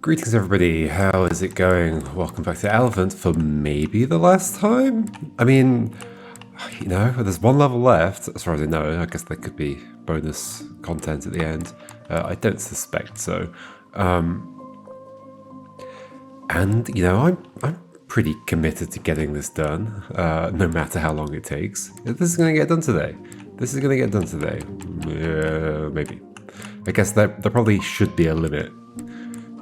Greetings everybody, how is it going? Welcome back to Alephant for maybe the last time? I mean, there's one level left, as far as I know. I guess there could be bonus content at the end. I don't suspect so. I'm pretty committed to getting this done, no matter how long it takes. This is going to get done today. Maybe. I guess there probably should be a limit.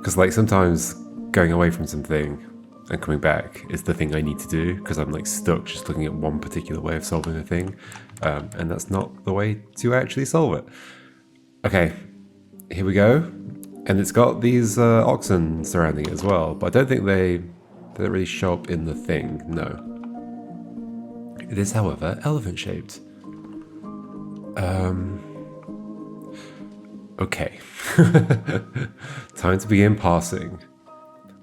Because sometimes going away from something and coming back is the thing I need to do, because I'm stuck just looking at one particular way of solving a thing, and that's not the way to actually solve it. Okay, here we go. And it's got these oxen surrounding it as well, but I don't think they don't really show up in the thing, no. It is, however, elephant shaped. Okay. Time to begin parsing.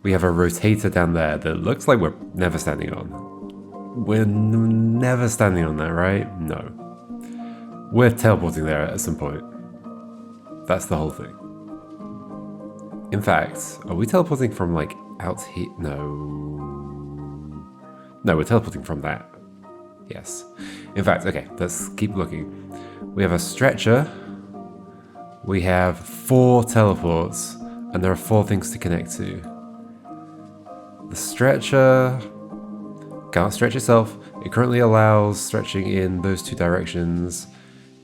We have a rotator down there that looks like we're never standing on. We're never standing on that, right? No. We're teleporting there at some point. That's the whole thing. In fact, are we teleporting from out here? No. No, we're teleporting from that. Yes. In fact, okay, let's keep looking. We have a stretcher. We have 4 teleports, and there are 4 things to connect to. The stretcher can't stretch itself. It currently allows stretching in those 2 directions.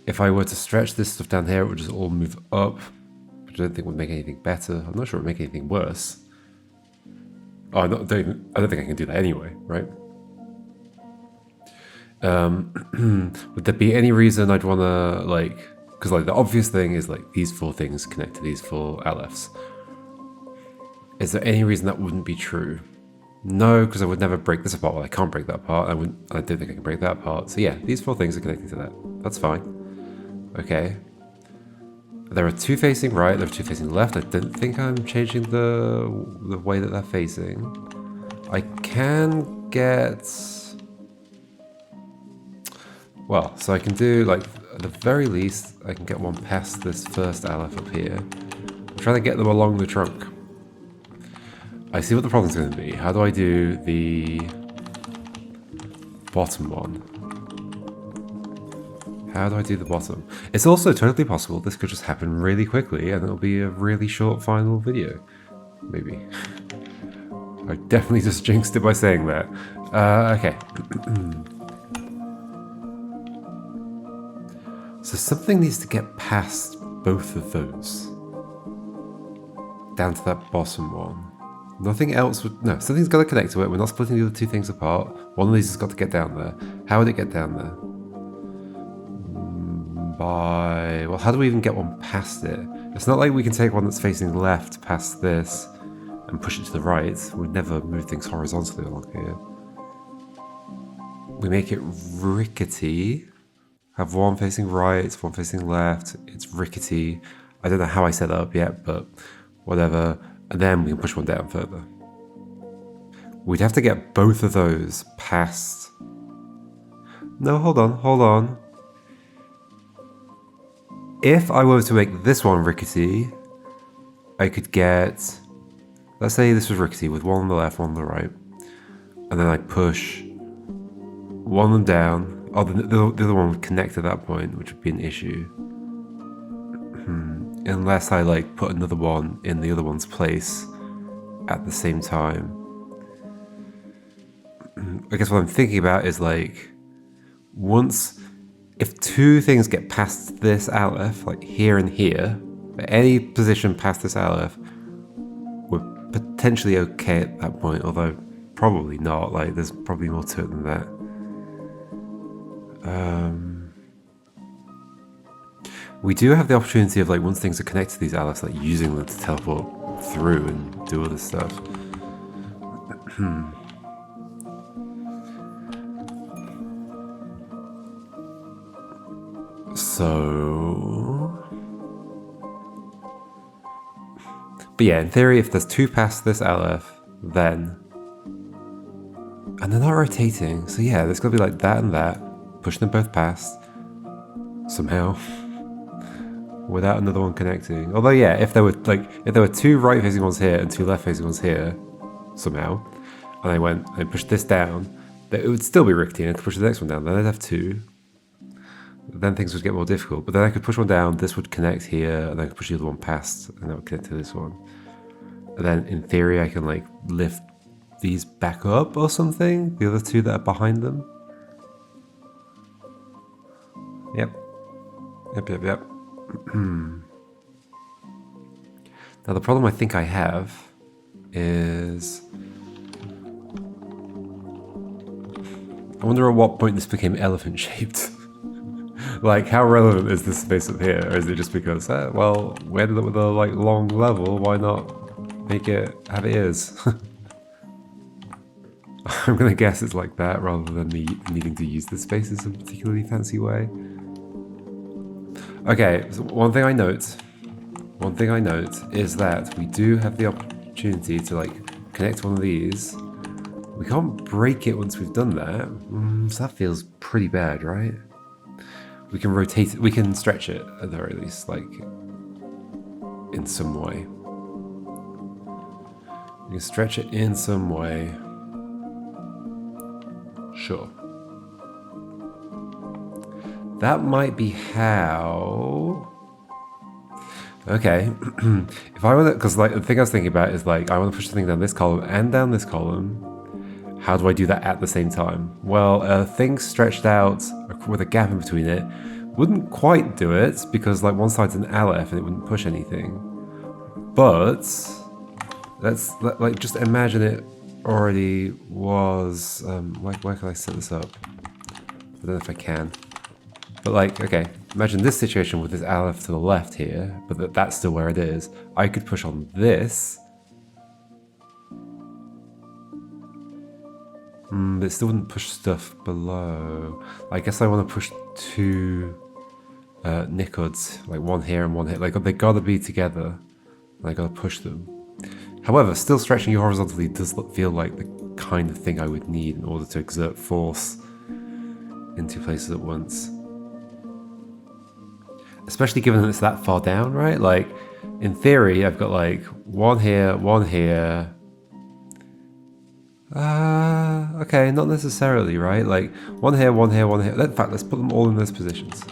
If I were to stretch this stuff down here, it would just all move up, which I don't think would make anything better. I'm not sure it would make anything worse. Oh, I don't think I can do that anyway, right? Would there be any reason I'd want to, because the obvious thing is these 4 things connect to these 4 Alephs. Is there any reason that wouldn't be true? No, because I would never break this apart. Well, I can't break that apart. I don't think I can break that apart. So yeah, these 4 things are connecting to that. That's fine. Okay. There are 2 facing right, there are 2 facing left. I don't think I'm changing the way that they're facing. I can get... Well, so I can do, at the very least, I can get one past this first Aleph up here. I'm trying to get them along the trunk. I see what the problem's going to be. How do I do the bottom one? How do I do the bottom? It's also totally possible this could just happen really quickly and it'll be a really short final video. Maybe. I definitely just jinxed it by saying that. Okay. So something needs to get past both of those. Down to that bottom one. Nothing else would... No, something's got to connect to it. We're not splitting the other 2 things apart. One of these has got to get down there. How would it get down there? Well, how do we even get one past it? It's not like we can take one that's facing left past this and push it to the right. We'd never move things horizontally along here. We make it rickety. Have one facing right, one facing left. It's rickety. I don't know how I set that up yet, but whatever. And then we can push one down further. We'd have to get both of those past... No, hold on. If I were to make this one rickety, I could get... Let's say this was rickety with one on the left, one on the right. And then I push one of them down. Oh, the other one would connect at that point, which would be an issue. Unless I put another one in the other one's place at the same time. I guess what I'm thinking about is if 2 things get past this Aleph, here and here, at any position past this Aleph, we're potentially okay at that point, although probably not. There's probably more to it than that. We do have the opportunity of once things are connected to these Alephs, using them to teleport through and do other stuff. But yeah, in theory, if there's 2 past this Aleph, then... And they're not rotating, so yeah, there's gotta be that and that. Push them both past. Somehow. without another one connecting. Although yeah, if there were two right facing ones here and two left facing ones here, somehow, and I pushed this down, it would still be rickety, and I could push the next one down. Then I'd have two. Then things would get more difficult. But then I could push one down, this would connect here, and then I could push the other one past, and that would connect to this one. And then in theory, I can like lift these back up or something. The other two that are behind them. Yep. Now the problem I think I have is, I wonder at what point this became elephant shaped. Like, how relevant is this space up here? Or is it just because, well, we ended up with a like long level, why not make it have ears? I'm gonna guess it's like that rather than me needing to use this space in some particularly fancy way. Okay, so one thing I note is that we do have the opportunity to like connect one of these. We can't break it once we've done that, so that feels pretty bad, right? We can rotate it, we can stretch it at the very least, like in some way. We can stretch it in some way. Sure. That might be how. Okay. If I want to, because like the thing I was thinking about is like I want to push the thing down this column and down this column. How do I do that at the same time? Well, a thing stretched out with a gap in between it wouldn't quite do it because like one side's an Aleph and it wouldn't push anything. But let's like just imagine it already was. Where can I set this up? I don't know if I can. But like, okay, imagine this situation with this Aleph to the left here, but that's still where it is. I could push on this. But it still wouldn't push stuff below. I guess I want to push two Nikods, like one here and one here. Like they gotta be together. And I gotta push them. However, still stretching you horizontally does feel like the kind of thing I would need in order to exert force in two places at once. Especially given that it's that far down, right? Like, in theory, I've got like one here, one here. Okay, not necessarily, right? Like, one here, one here, one here. In fact, let's put them all in those positions.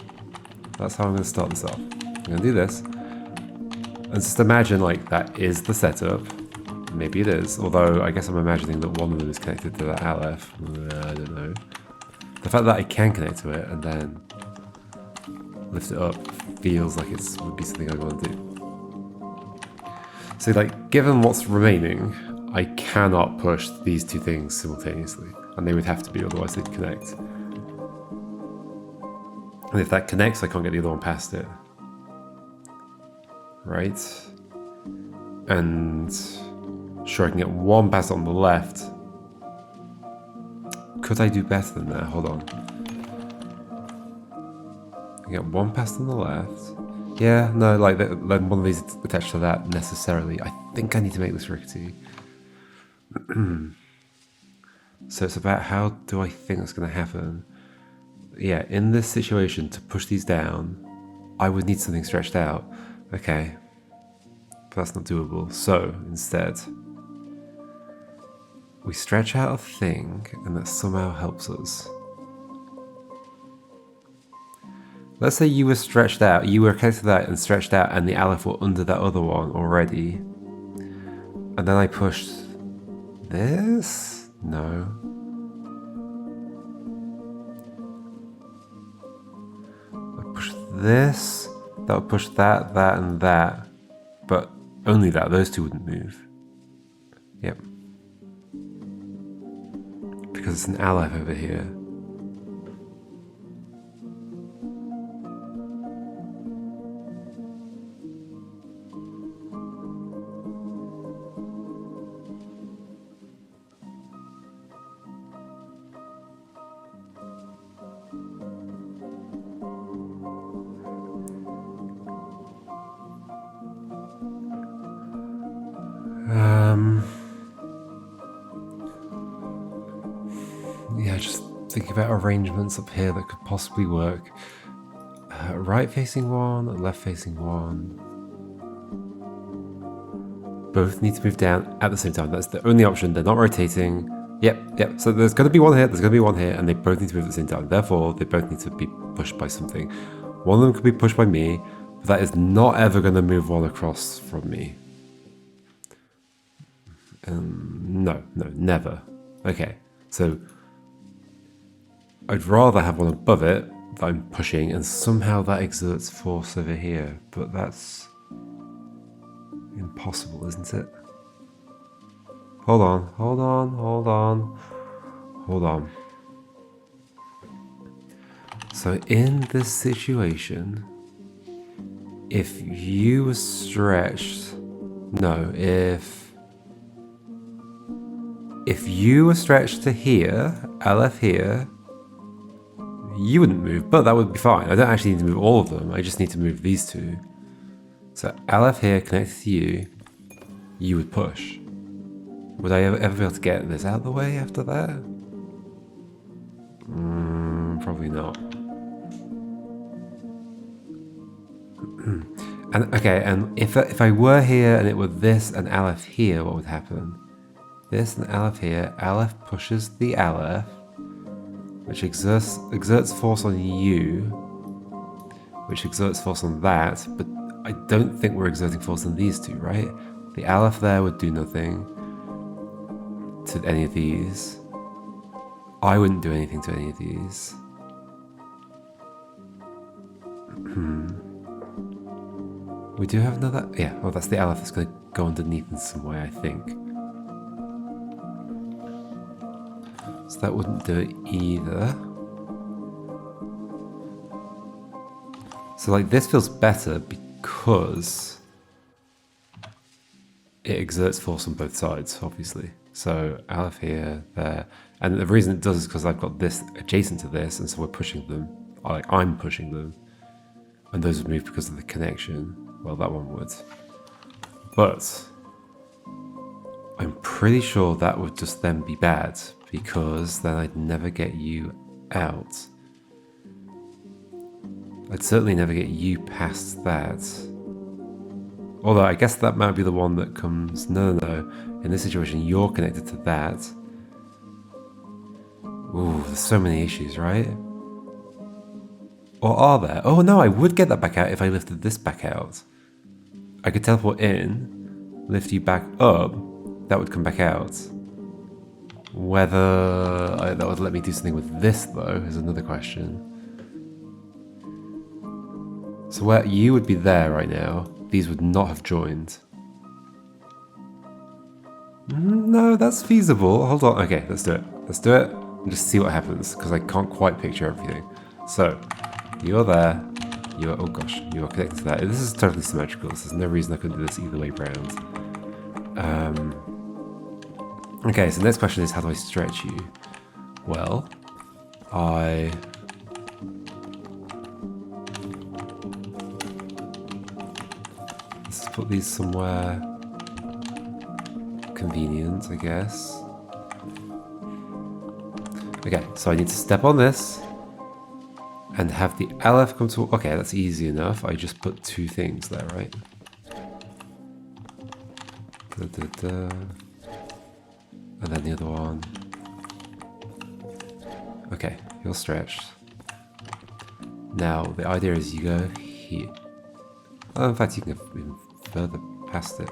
That's how I'm going to start this off. I'm going to do this. And just imagine, like, that is the setup. Maybe it is, although I guess I'm imagining that one of them is connected to that Aleph. I don't know. The fact that I can connect to it and then lift it up feels like it would be something I want to do. So, like, given what's remaining, I cannot push these two things simultaneously, and they would have to be, otherwise they'd connect. And if that connects, I can't get the other one past it. Right? And sure, I can get one past on the left. Could I do better than that? Hold on. I can get one past on the left. Yeah, no, like then one of these attached to that necessarily. I think I need to make this rickety. So it's about how do I think that's going to happen. Yeah, in this situation, to push these down, I would need something stretched out. Okay, but that's not doable. So instead, we stretch out a thing, and that somehow helps us. Let's say you were stretched out, you were connected to that and stretched out, and the Aleph were under that other one already. And then I pushed this? No. I push this, that would push that, that, and that. But only that, those two wouldn't move. Yep. Because it's an Aleph over here. Yeah, just thinking about arrangements up here that could possibly work. Right facing one, left facing one. Both need to move down at the same time. That's the only option. They're not rotating. Yep. So there's going to be one here, there's going to be one here, and they both need to move at the same time. Therefore, they both need to be pushed by something. One of them could be pushed by me, but that is not ever going to move one across from me. No, never. Okay, so I'd rather have one above it that I'm pushing, and somehow that exerts force over here, but that's impossible, isn't it? Hold on. So in this situation, if you were stretched, if you were stretched to here, Aleph here, you wouldn't move, but that would be fine. I don't actually need to move all of them, I just need to move these two. So Aleph here connected to you, you would push. Would I ever be able to get this out of the way after that? Probably not. And if I were here and it were this and Aleph here, what would happen? This and Aleph here, Aleph pushes the Aleph, which exerts force on you, which exerts force on that, but I don't think we're exerting force on these two, right? The Aleph there would do nothing to any of these. I wouldn't do anything to any of these. We do have another... Yeah, well, that's the Aleph that's going to go underneath in some way, I think. So that wouldn't do it either. So, like, this feels better because it exerts force on both sides, obviously. So, Aleph here, there. And the reason it does is because I've got this adjacent to this, and so we're pushing them. Like, I'm pushing them. And those would move because of the connection. Well, that one would. But I'm pretty sure that would just then be bad, because then I'd never get you out. I'd certainly never get you past that. Although I guess that might be the one that comes... No. In this situation, you're connected to that. Ooh, there's so many issues, right? Or are there? Oh no, I would get that back out if I lifted this back out. I could teleport in, lift you back up, that would come back out. Whether that would let me do something with this, though, is another question. So where you would be there right now, these would not have joined. No, that's feasible. Hold on. Okay, let's do it. Let's do it and just see what happens, because I can't quite picture everything. So, you're there. You are, oh gosh, you are connected to that. This is totally symmetrical, so there's no reason I couldn't do this either way round. Okay, so the next question is, how do I stretch you? Well, let's put these somewhere convenient, I guess. Okay, so I need to step on this and have the Aleph come to... Okay, that's easy enough. I just put two things there, right? And then the other one. Okay, you're stretched. Now, the idea is you go here. Oh, in fact, you can go even further past it.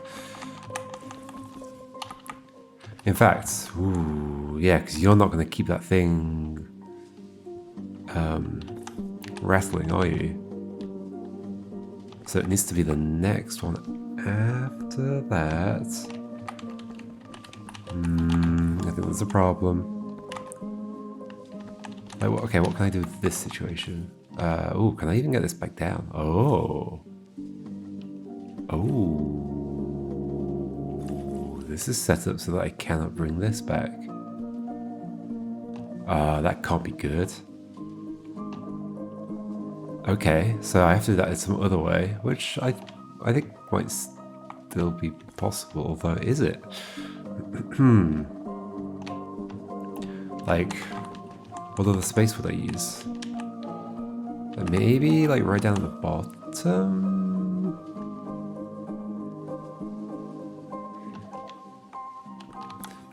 In fact, ooh, yeah, because you're not going to keep that thing rattling, are you? So it needs to be the next one after that. I think there's a problem. Okay, what can I do with this situation? Oh, can I even get this back down? Oh. This is set up so that I cannot bring this back. That can't be good. Okay, so I have to do that in some other way, which I think might still be possible, although is it? Like, what other space would I use? Maybe like right down at the bottom?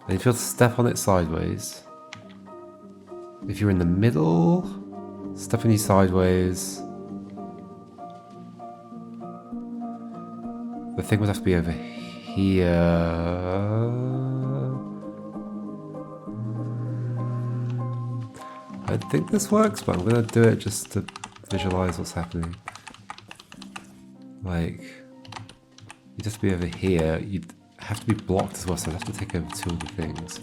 And if you'll step on it sideways. If you're in the middle, step on you sideways. The thing would have to be over here. I think this works, but I'm gonna do it just to visualize what's happening. Like, you'd have to be over here. You'd have to be blocked as well, so I'd have to take over two of the things.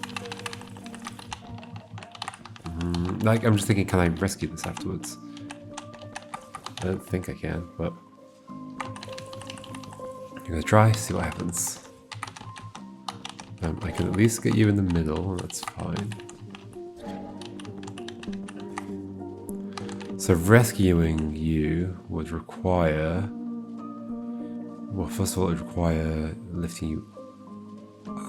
Like, I'm just thinking, can I rescue this afterwards? I don't think I can, but I'm gonna try, see what happens. I can at least get you in the middle, and that's fine. So rescuing you would require... Well, first of all, it would require lifting you...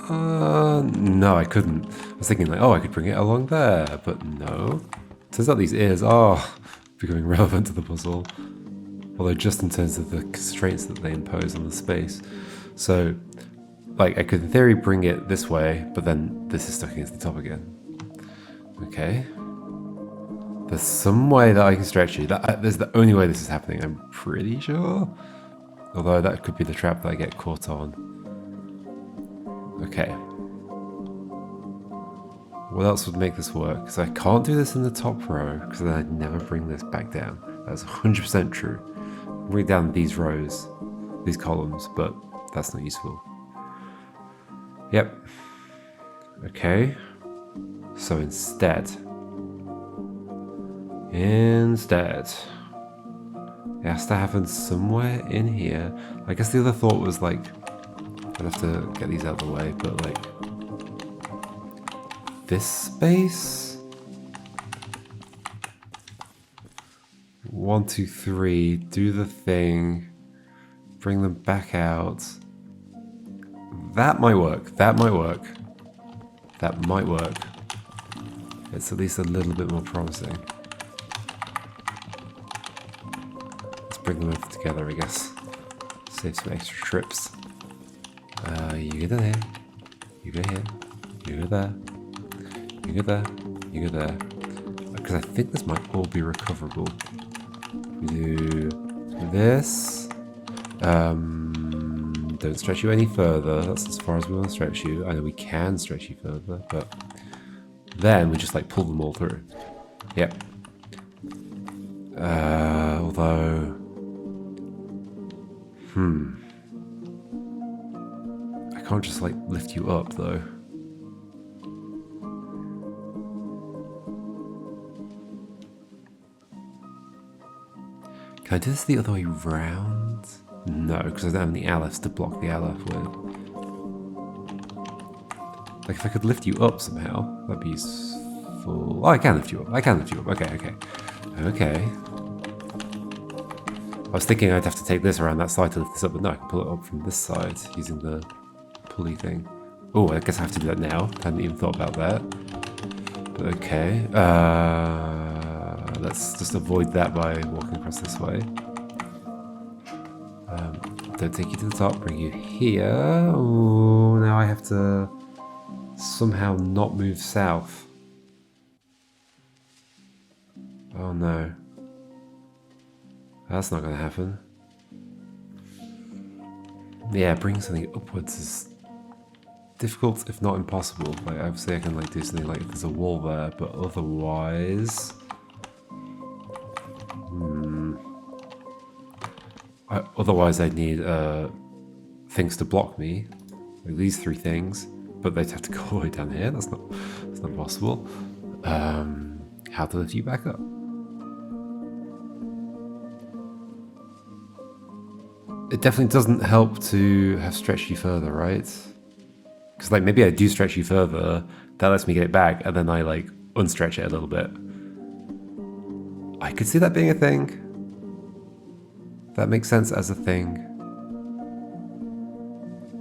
no, I couldn't. I was thinking like, oh, I could bring it along there, but no. Turns out these ears are becoming relevant to the puzzle. Although just in terms of the constraints that they impose on the space. So, like, I could in theory bring it this way, but then this is stuck against the top again. Okay. There's some way that I can stretch you. There's the only way this is happening, I'm pretty sure. Although that could be the trap that I get caught on. Okay. What else would make this work? Because I can't do this in the top row, because then I'd never bring this back down. That's 100% true. Bring down these rows, these columns, but that's not useful. Yep. Okay. So instead, it has to happen somewhere in here. I guess the other thought was like, I'd have to get these out of the way, but like, this space? 1, 2, 3, do the thing, bring them back out. That might work, that might work. That might work. It's at least a little bit more promising. Let's bring them over together, I guess. Save some extra trips. You go there, you go here, you go there, you go there, you go there. Because I think this might all be recoverable. We do this. Don't stretch you any further. That's as far as we want to stretch you. I know we can stretch you further, but then we just like pull them all through. Yep. Although, I can't just like lift you up though. Can I do this the other way round? No, because I don't have any Alephs to block the Aleph with. Like if I could lift you up somehow, that'd be useful. Oh, I can lift you up. I can lift you up. Okay, okay. Okay. I was thinking I'd have to take this around that side to lift this up, but no, I can pull it up from this side using the pulley thing. Oh, I guess I have to do that now. I hadn't even thought about that. But okay. Let's just avoid that by walking across this way. Don't take you to the top, bring you here. Oh, now I have to somehow not move south. Oh no. That's not going to happen. Yeah, bringing something upwards is difficult, if not impossible. Like, obviously I can like do something like if there's a wall there, but otherwise... Otherwise I'd need things to block me, like these three things, but they'd have to go all the way down here. That's not possible. How to lift you back up? It definitely doesn't help to have stretched you further, right? Because like maybe I do stretch you further, that lets me get it back, and then I like unstretch it a little bit. I could see that being a thing. That makes sense as a thing.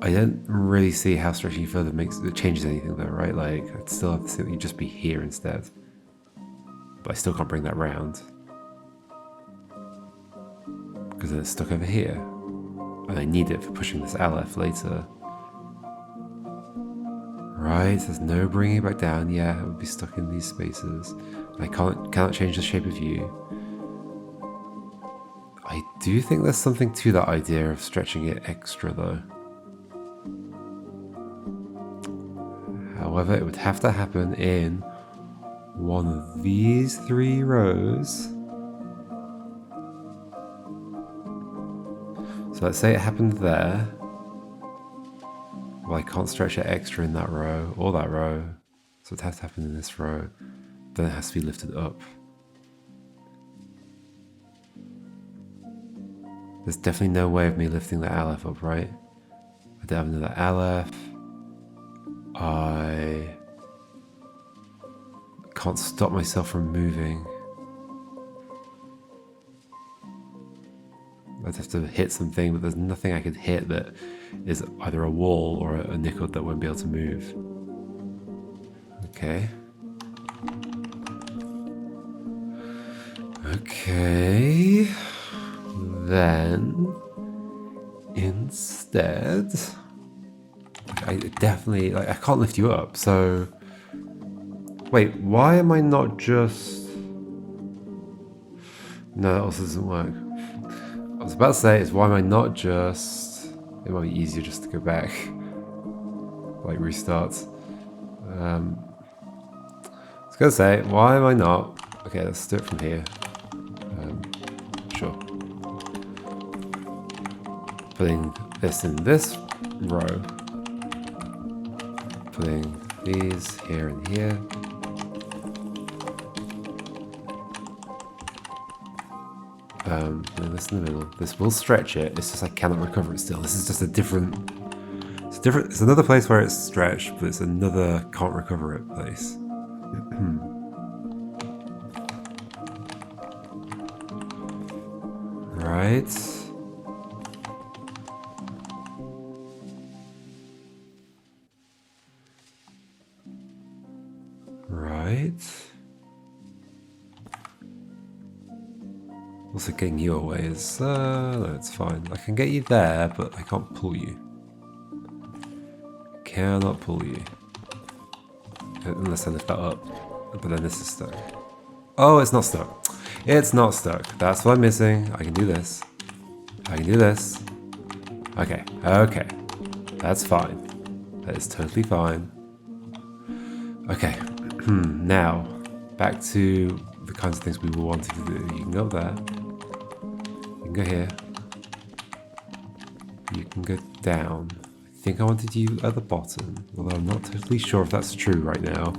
I don't really see how stretching you further changes anything though, right? Like, I'd still have to see that you'd just be here instead. But I still can't bring that round. Because then it's stuck over here. And I need it for pushing this Aleph later. Right, there's no bringing it back down. Yeah, it would be stuck in these spaces. I cannot change the shape of you. I do think there's something to that idea of stretching it extra though. However, it would have to happen in one of these 3 rows. So let's say it happened there. Well, I can't stretch it extra in that row or that row. So it has to happen in this row. Then it has to be lifted up. There's definitely no way of me lifting the Aleph up, right? I don't have another Aleph. I can't stop myself from moving. I'd have to hit something, but there's nothing I could hit that is either a wall or a nickel that won't be able to move. Okay. Okay. Then, instead, I definitely, I can't lift you up, so... Wait, why am I not just... No, that also doesn't work. I was about to say, is why am I not just... It might be easier just to go back. Like, restart. I was gonna say, why am I not... Okay, let's do it from here. Sure. Putting this in this row. Putting these here and here. And this in the middle. This will stretch it. It's just I cannot recover it still. This is just a different. It's different. It's another place where it's stretched, but it's another can't recover it place. Right. Right. Also getting you away is, no, it's fine. I can get you there, but I can't pull you. Cannot pull you. Unless I lift that up. But then this is stuck. Oh, it's not stuck. It's not stuck. That's what I'm missing. I can do this. I can do this. Okay, okay. That's fine. That is totally fine. Okay, now, back to the kinds of things we were wanting to do. You can go there. You can go here. You can go down. I think I wanted you at the bottom, although I'm not totally sure if that's true right now.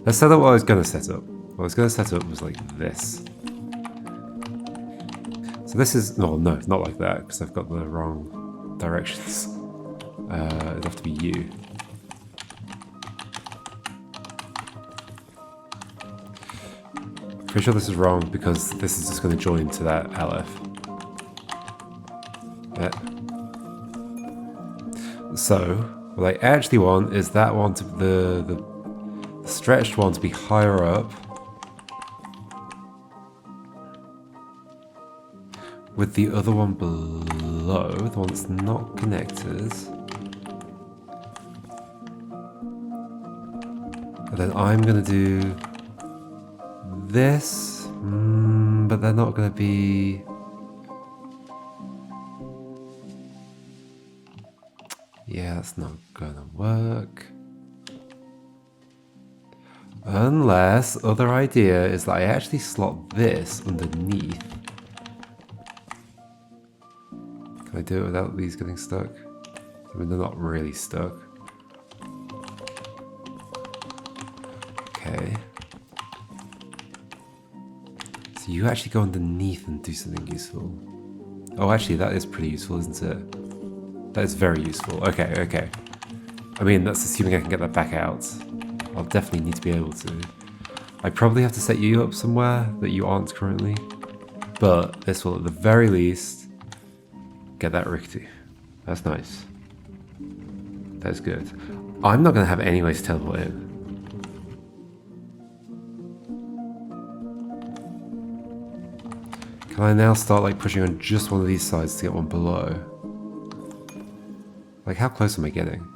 Let's set up what I was going to set up. What I was going to set up was like this. So this is... No, it's not like that, because I've got the wrong directions. It'd have to be you. Pretty sure this is wrong, because this is just going to join to that Aleph. Yeah. So, what I actually want is that one to... the stretched one to be higher up. With the other one below, the one that's not connected. And then I'm gonna do this, but they're not gonna be... Yeah, that's not gonna work. Unless, other idea is that I actually slot this underneath. Can I do it without these getting stuck? I mean, they're not really stuck. Okay. So you actually go underneath and do something useful. Oh, actually, that is pretty useful, isn't it? That is very useful. Okay, okay. I mean, that's assuming I can get that back out. I'll definitely need to be able to. I probably have to set you up somewhere that you aren't currently. But this will, at the very least, get that rickety. That's nice. That's good. I'm not going to have any way to teleport in. Can Can I now start like pushing on just one of these sides to get one below? Like how close am I getting?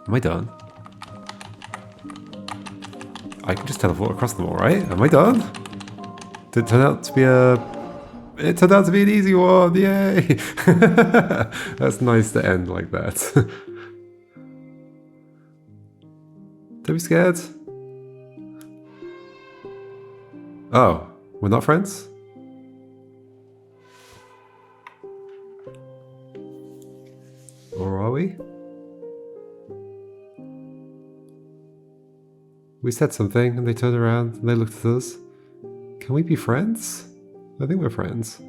Am I done? I can just teleport across them all, right? Am I done? Did it turn out to be It turned out to be an easy one, yay! That's nice to end like that. Don't be scared. Oh, we're not friends? Or are we? We said something and they turned around and they looked at us. Can we be friends? I think we're friends.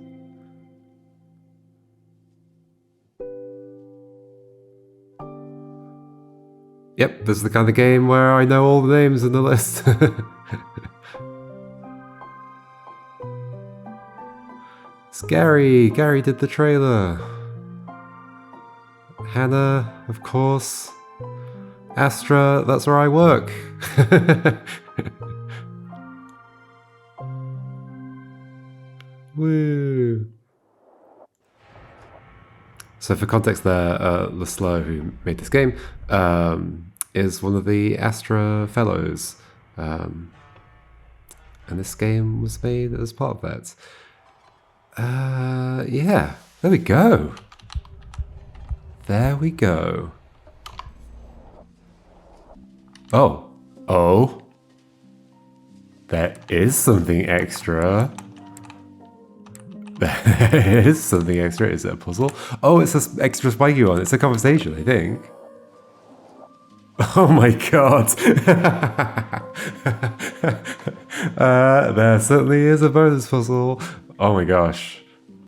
Yep, this is the kind of game where I know all the names in the list. It's Gary. Gary did the trailer. Hannah, of course. Astra, that's where I work. Woo! So for context there, Laszlo, who made this game, is one of the Astra Fellows. And this game was made as part of that. Yeah, there we go. There we go. Oh. Oh. There is something extra. There is something extra. Is it a puzzle? Oh, it's an extra spiky one. It's a conversation, I think. Oh my god. There certainly is a bonus puzzle. Oh my gosh.